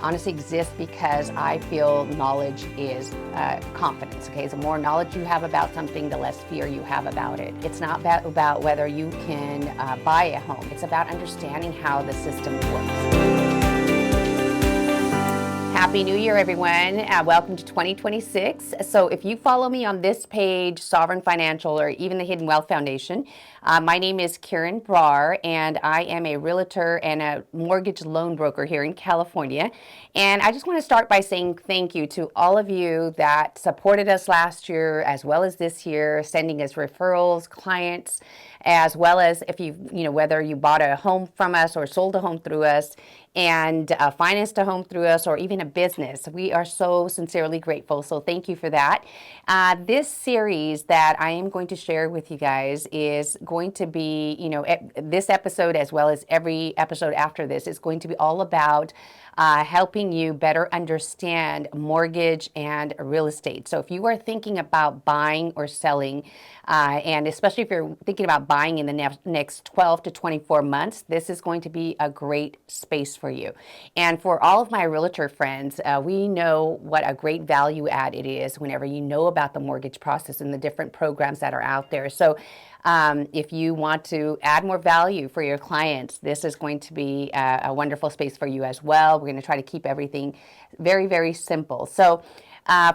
Honestly exists because I feel knowledge is confidence. Okay, the more knowledge you have about something, the less fear you have about it. It's not about whether you can buy a home. It's about understanding how the system works. Happy New Year, everyone. Welcome to 2026. So if you follow me on this page, Sovereign Financial, or even the Hidden Wealth Foundation, my name is Kiran Brar, and I am a realtor and a mortgage loan broker here in California. And I just want to start by saying thank you to all of you that supported us last year as well as this year, sending us referrals, clients, as well as if whether you bought a home from us or sold a home through us and financed a home through us or even a business. We are so sincerely grateful. So thank you for that. This series that I am going to share with you guys is going to be, this episode as well as every episode after this is going to be all about helping you better understand mortgage and real estate. So if you are thinking about buying or selling, and especially if you're thinking about buying in the next 12 to 24 months, this is going to be a great space for you. And for all of my realtor friends, we know what a great value add it is whenever you know about the mortgage process and the different programs that are out there. So if you want to add more value for your clients, this is going to be a wonderful space for you as well. We're going to try to keep everything very, very simple. So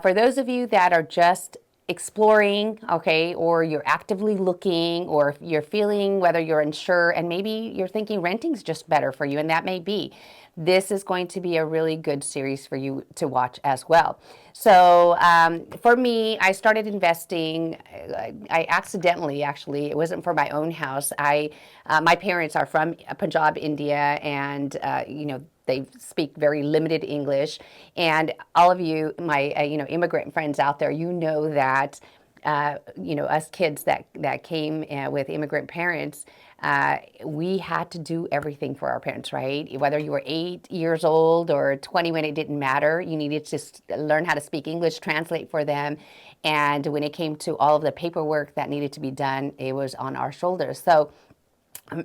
for those of you that are just exploring, okay, or you're actively looking, or if you're feeling whether you're unsure and maybe you're thinking renting's just better for you, and that may be, this is going to be a really good series for you to watch as well. So for me, I started investing. I accidentally, actually, it wasn't for my own house. My parents are from Punjab, India, and they speak very limited English. And all of you, my immigrant friends out there, you know that us kids that came with immigrant parents, we had to do everything for our parents, right? Whether you were 8 years old or 20, when it didn't matter, you needed to learn how to speak English, translate for them. And when it came to all of the paperwork that needed to be done, it was on our shoulders. So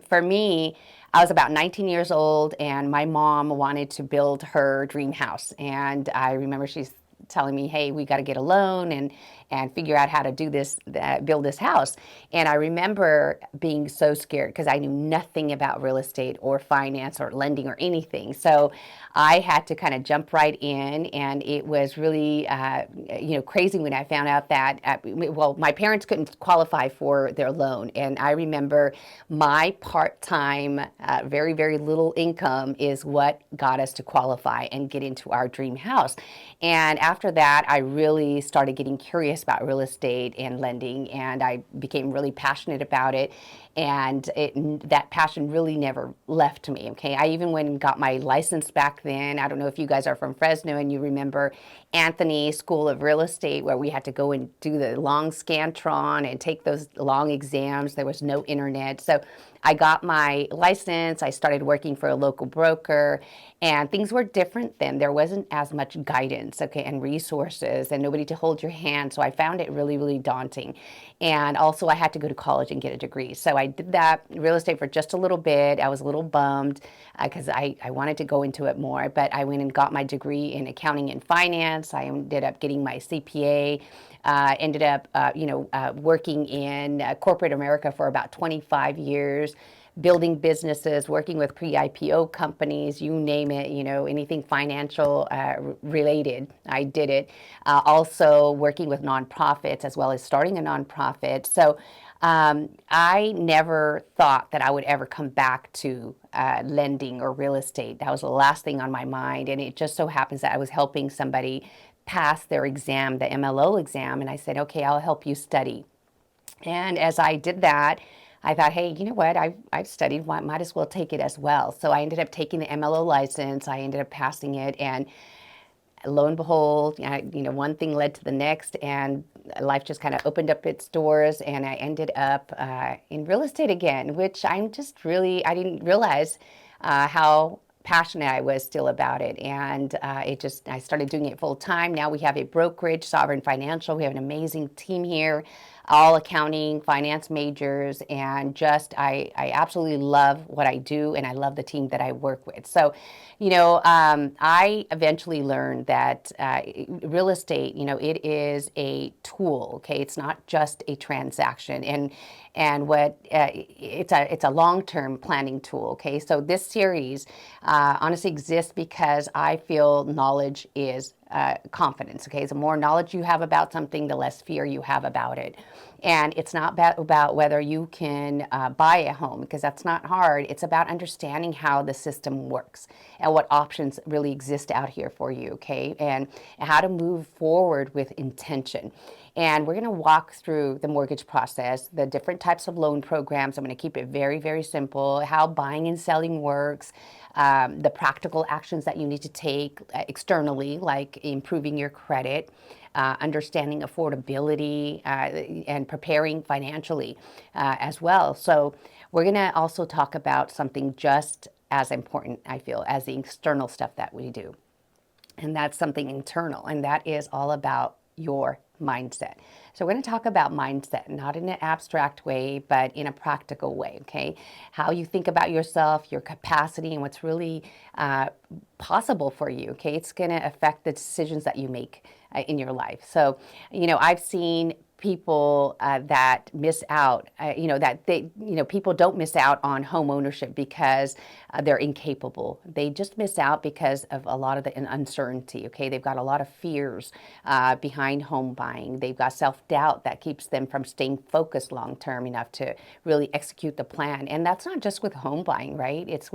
for me, I was about 19 years old, and my mom wanted to build her dream house. And I remember she's telling me, hey, we got to get a loan and figure out how to do this, build this house. And I remember being so scared because I knew nothing about real estate or finance or lending or anything. So I had to kind of jump right in, and it was really, crazy when I found out that, my parents couldn't qualify for their loan. And I remember my part-time, very, very little income is what got us to qualify and get into our dream house. And after that, I really started getting curious about real estate and lending, and I became really passionate about it. And that passion really never left me, okay? I even went and got my license back then. I don't know if you guys are from Fresno and you remember Anthony School of Real Estate, where we had to go and do the long Scantron and take those long exams. There was no internet. So I got my license. I started working for a local broker, and things were different then. There wasn't as much guidance, okay, and resources, and nobody to hold your hand. So I found it really, really daunting. And also I had to go to college and get a degree. So I did that real estate for just a little bit. I was a little bummed because I wanted to go into it more, but I went and got my degree in accounting and finance. I ended up getting my CPA. Ended up, working in corporate America for about 25 years, building businesses, working with pre-IPO companies, you name it, anything financial related, I did it. Also working with nonprofits as well as starting a nonprofit. So I never thought that I would ever come back to lending or real estate. That was the last thing on my mind. And it just so happens that I was helping somebody pass their exam, the MLO exam, and I said, okay, I'll help you study. And as I did that, I thought, hey, you know what? I've studied, might as well take it as well. So I ended up taking the MLO license. I ended up passing it, and lo and behold, one thing led to the next, and life just kind of opened up its doors, and I ended up in real estate again, which I didn't realize how passionate I was still about it. And I started doing it full time. Now we have a brokerage, Sovereign Financial. We have an amazing team here. all accounting, finance majors, and just I absolutely love what I do, and I love the team that I work with. So, I eventually learned that real estate, it is a tool. Okay, it's not just a transaction, and what it's a long-term planning tool. Okay, so this series honestly exists because I feel knowledge is confidence. Okay, so the more knowledge you have about something, the less fear you have about it. And it's not about whether you can buy a home, because that's not hard. It's about understanding how the system works and what options really exist out here for you, okay? And how to move forward with intention. And we're going to walk through the mortgage process, the different types of loan programs. I'm going to keep it very, very simple, how buying and selling works, the practical actions that you need to take externally, like improving your credit, understanding affordability, and preparing financially as well. So we're going to also talk about something just as important, I feel, as the external stuff that we do. And that's something internal, and that is all about your mindset. So we're going to talk about mindset, not in an abstract way, but in a practical way, okay? How you think about yourself, your capacity, and what's really possible for you, okay? It's going to affect the decisions that you make in your life. So, I've seen people that miss out, people don't miss out on home ownership because they're incapable. They just miss out because of a lot of the uncertainty, okay? They've got a lot of fears behind home buying. They've got self-doubt that keeps them from staying focused long-term enough to really execute the plan. And that's not just with home buying, right? It's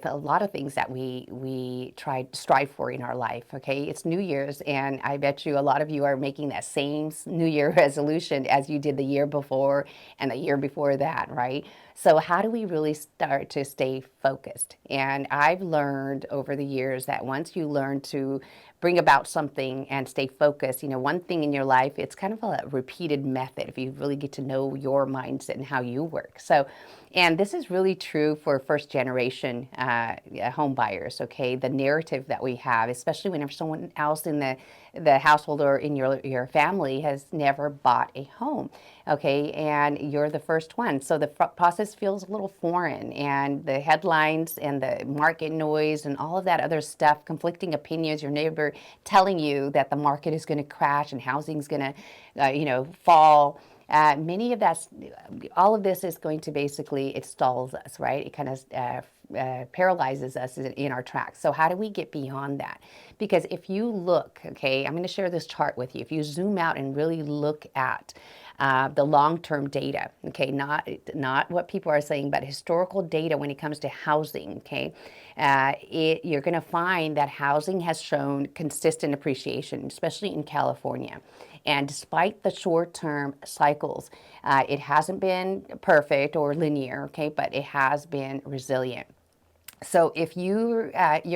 a lot of things that we strive for in our life. Okay, it's New Year's, and I bet you a lot of you are making that same New Year resolution as you did the year before and the year before that, right? So how do we really start to stay focused? And I've learned over the years that once you learn to bring about something and stay focused, one thing in your life, it's kind of a repeated method if you really get to know your mindset and how you work. So, and this is really true for first generation home buyers, okay? The narrative that we have, especially whenever someone else in the household or in your family has never bought a home, okay? And you're the first one. So the process feels a little foreign, and the headlines and the market noise and all of that other stuff, conflicting opinions, your neighbor telling you that the market is going to crash and housing's going to, fall. Many of that's, all of this is going to basically, it stalls us, right? It kind of paralyzes us in our tracks. So how do we get beyond that? Because if you look, okay, I'm going to share this chart with you. If you zoom out and really look at the long-term data, okay, not what people are saying, but historical data when it comes to housing, okay, you're going to find that housing has shown consistent appreciation, especially in California. And despite the short-term cycles, it hasn't been perfect or linear, okay, but it has been resilient. So if you're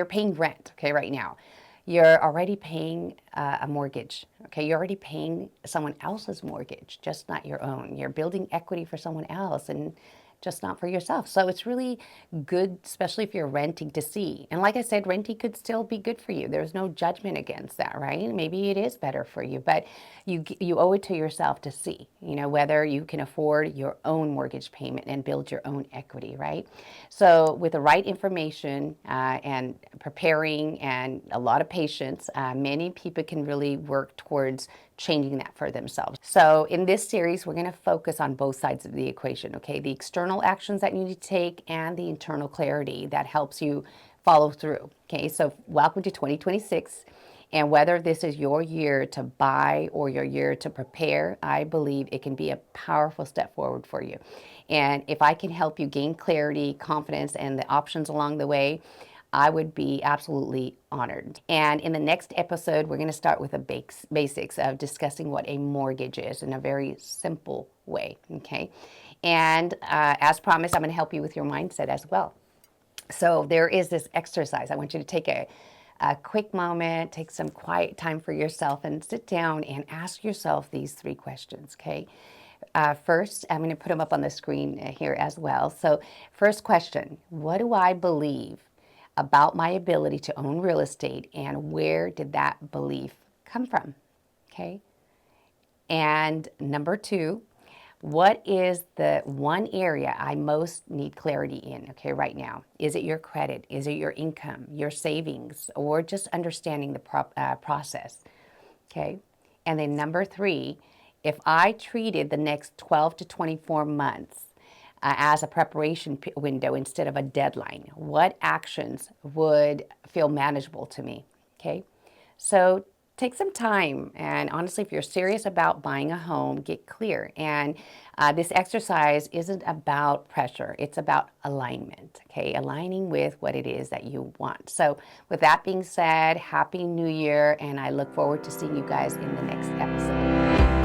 paying rent, okay, right now, you're already paying a mortgage, okay? You're already paying someone else's mortgage, just not your own. You're building equity for someone else and just not for yourself. So it's really good, especially if you're renting, to see. And like I said, renting could still be good for you. There's no judgment against that, right? Maybe it is better for you, but you owe it to yourself to see, whether you can afford your own mortgage payment and build your own equity, right? So with the right information and preparing and a lot of patience, many people can really work towards changing that for themselves. So in this series, we're going to focus on both sides of the equation, okay? The external actions that you need to take and the internal clarity that helps you follow through, okay? So welcome to 2026. And whether this is your year to buy or your year to prepare, I believe it can be a powerful step forward for you. And if I can help you gain clarity, confidence, and the options along the way, I would be absolutely honored. And in the next episode, we're going to start with the basics of discussing what a mortgage is in a very simple way, okay? And as promised, I'm going to help you with your mindset as well. So there is this exercise. I want you to take a quick moment, take some quiet time for yourself, and sit down and ask yourself these 3 questions, okay? First, I'm going to put them up on the screen here as well. So first question, what do I believe about my ability to own real estate, and where did that belief come from? Okay. And number two, what is the one area I most need clarity in, okay, right now? Is it your credit? Is it your income, your savings, or just understanding the process, okay? And then number three, if I treated the next 12 to 24 months as a preparation window instead of a deadline, what actions would feel manageable to me, okay? So take some time, and honestly, if you're serious about buying a home, get clear. And this exercise isn't about pressure, it's about alignment, okay? Aligning with what it is that you want. So with that being said, Happy New Year, and I look forward to seeing you guys in the next episode.